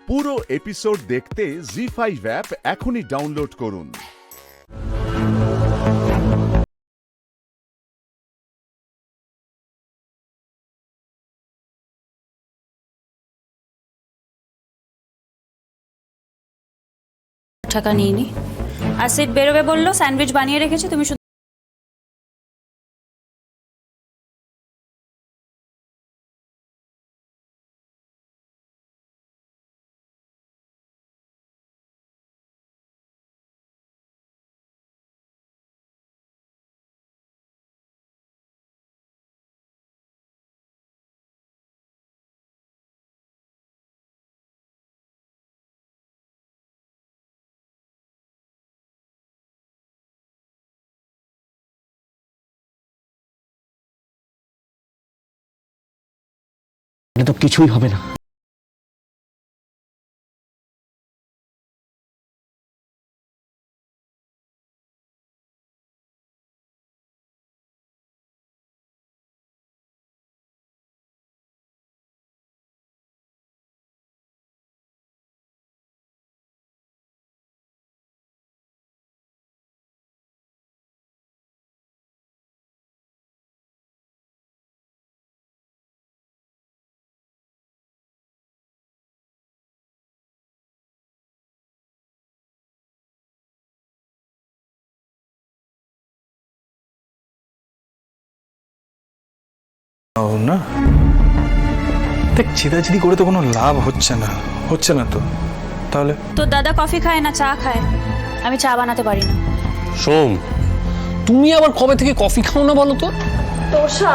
পুরো এপিসোড দেখতে জি5 অ্যাপ এখনই ডাউনলোড করুন। টাকা নিইনি। আর সিট বেরোবে বললো, স্যান্ডউইচ বানিয়ে রেখেছে, তুমি শুধু এটা তো কিছুই হবে না। না দেখ, চিদাচিদি করে তো কোনো লাভ হচ্ছে না তো। তাহলে তোর দাদা কফি খায় না চা খায়, আমি চা বানাতে পারি না। সোম, তুমি আবার কবে থেকে কফি খাও না বলো তো? তোষা,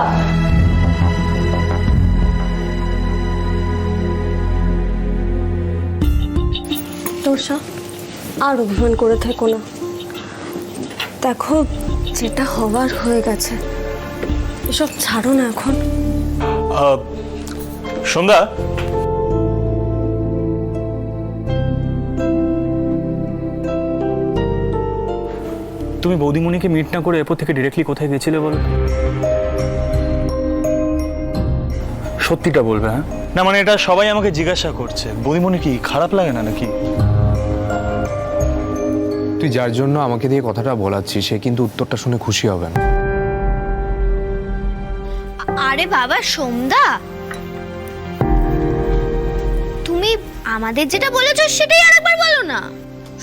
তোষা, আর অভিমান করে থেকো না। দেখো, যেটা হবার হয়ে গেছে, এসব ছাড়ো না এখন। সন্ধ্যা, তুমি বৌদিমণিকে মিট না করে এরপর থেকে ডিরেক্টলি কোথায় গেছিলে বলো? সত্যিটা বলবে। হ্যাঁ না, মানে এটা সবাই আমাকে জিজ্ঞাসা করছে। বৌদিমণি কি খারাপ লাগে না নাকি? তুই যার জন্য আমাকে দিয়ে কথাটা বলাচ্ছিস সে কিন্তু উত্তরটা শুনে খুশি হবে না। আরে বাবা সোমদা, তুমি আমাদের যেটা বলেছো সেটাই আরেকবার বলো না।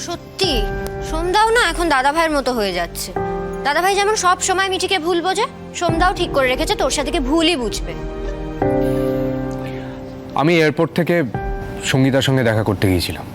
সত্যি সোমদাও না এখন দাদা ভাইয়ের মতো হয়ে যাচ্ছে। দাদা ভাই যেমন সব সময় মিঠিকে ভুল বোঝে, সোমদাও ঠিক করে রেখেছে তোর সাথে ভুলই বুঝবে। আমি এয়ারপোর্ট থেকে সঙ্গীতার সঙ্গে দেখা করতে গিয়েছিলাম।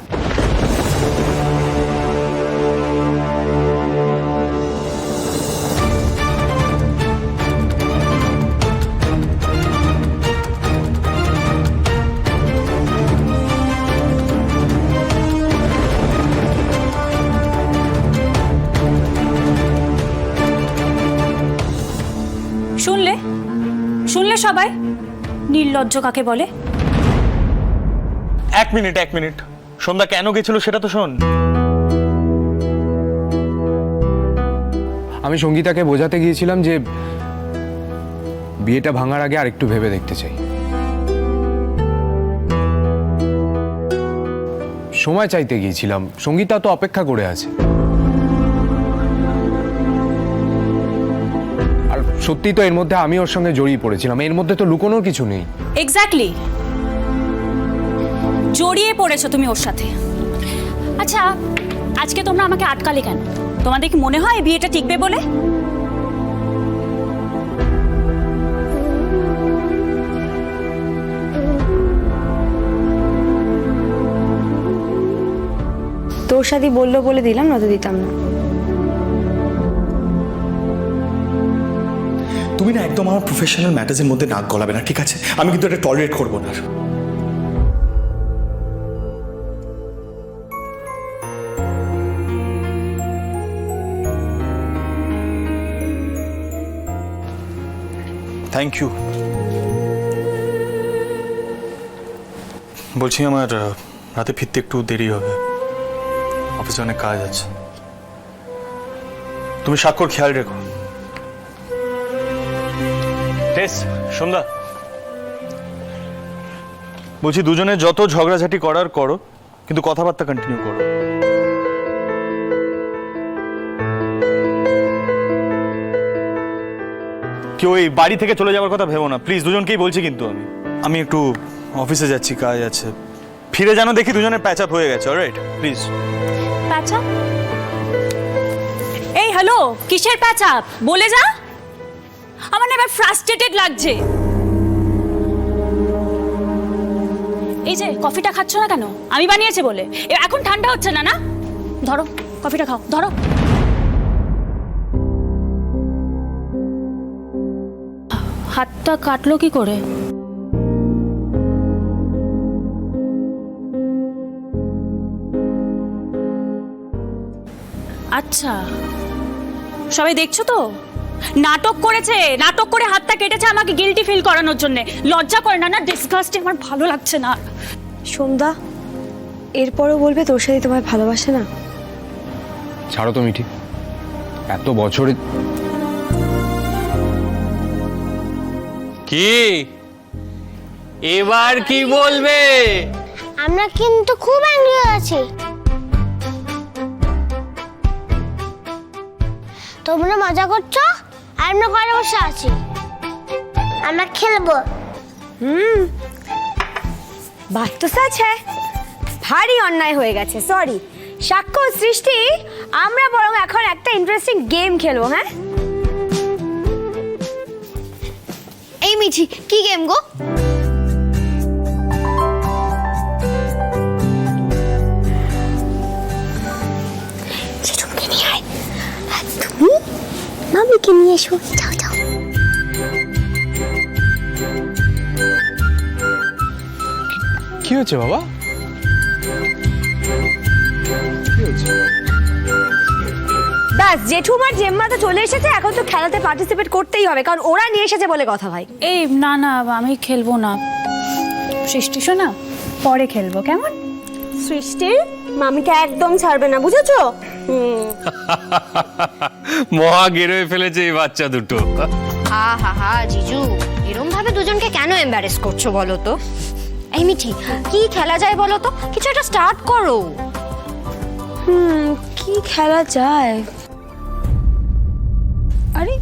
শুনলে সবাই, নির্লজ্জ কাকে বলে? এক মিনিট, সন্ধ্যা কেন গেছিল সেটা তো শোন। আমি সঙ্গীতাকে বোঝাতে গিয়েছিলাম যে বিয়েটা ভাঙার আগে আরেকটু ভেবে দেখতে চাই। সময় চাইতে গিয়েছিলাম, সঙ্গীতা তো অপেক্ষা করে আছে। আর সত্যি তো এর মধ্যে আমি ওর সঙ্গে জড়িয়ে পড়েছিলাম, এর মধ্যে তো লুকোনোর কিছু নেই। এক্স্যাক্টলি, জড়িয়ে পড়েছো তুমি ওর সাথে। আচ্ছা, আজকে তোমরা আমাকে আটকালে কেন? তোমাদের কি মনে হয় বিয়েটা টিকবে বলে? তোর সাথে বললো বলে দিলাম, না তো দিতাম না। তুমি না একদম আমার প্রফেশনাল ম্যাটার্সের মধ্যে নাক গলাবে না, ঠিক আছে? আমি কিন্তু এটা টলারেট করবো না। Thank you. বলছি আমার রাতে ফিরতে একটু দেরি হবে, অফিসে অনেক কাজ আছে। তুমি স্বাক্ষর খেয়াল রেখো। সন্ধ্যা, বলছি দুজনে যত ঝগড়াঝাটি করার করো, কিন্তু কথাবার্তা কন্টিনিউ করো। কেউ এই বাড়ি থেকে চলে যাওয়ার কথা ভেবো না প্লিজ, দুজনকেই বলছি কিন্তু আমি একটু অফিসে যাচ্ছি, কাজ আছে। ফিরে যেন দেখি দুজনের প্যাচ আপ হয়ে গেছে, অলরাইট প্লিজ। প্যাচআপ? এই হ্যালো, কিসের প্যাচআপ বলে যা। আমার না এবার ফ্রাস্ট্রেটেড লাগছে। এই যে কফিটা খাচ্ছ না কেন? আমি বানিয়েছি বলে। এখন ঠান্ডা হচ্ছে না না? ধরো কফিটা খাও, ধরো। হাতটা কাটলো কি করে? আচ্ছা, সবাই দেখছো তো? নাটক করেছে, নাটক করে হাতটা কেটেছে আমাকে গিল্টি ফিল করানোর জন্য। লজ্জা করে না? না ডিসগাস্টিং, আমার ভালো লাগছে না। সোমদা, এরপরও বলবে তোর সাথে তোমায় ভালোবাসে না? ছাড়ো তো মিঠি, এত বছরে কি এবার কি বলবে? আমরা কিন্তু খুব অ্যাংরি আছি। তোমরা মজা করছো আর আমরা ঘরে বসে আছি। আমরা খেলবো। বাত তো সচ হ্যায়, ভারী অন্যায় হয়ে গেছে, সরি। সাক্ষ্য সৃষ্টি, আমরা বরং এখন একটা ইন্টারেস্টিং গেম খেলবো। হ্যাঁ, এই মিঠি, কি গেম গো? জেঠুমকে নিয়ে আয়, আর তুমি মামিকে নিয়ে এসো। যাও যাও। কি হয়েছে বাবা? ব্যাস, জেঠুমার জেম্মা তো চলে এসেছে, এখন তো খেলাতে পার্টিসিপেট করতেই হবে, কারণ ওরা নিয়ে এসেছে বলে কথা। ভাই এই না না, আমি খেলবো না। সৃষ্টি শোনা, পরে খেলবো কেমন? সৃষ্টির মামিকে একদম ছাড়বে না, বুঝেছো? মহা গেরোয় ফেলেছে এই বাচ্চা দুটো। হা জিজু, এরম ভাবে দুজনকে কেন এম্বারেস করছো বলো তো? এই মিঠি, কি খেলা যায় বলো তো? কিছু একটা স্টার্ট করো। কি খেলা যায়? আরে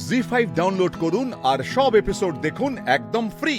জি5 ডাউনলোড করুন আর সব এপিসোড দেখুন একদম ফ্রি।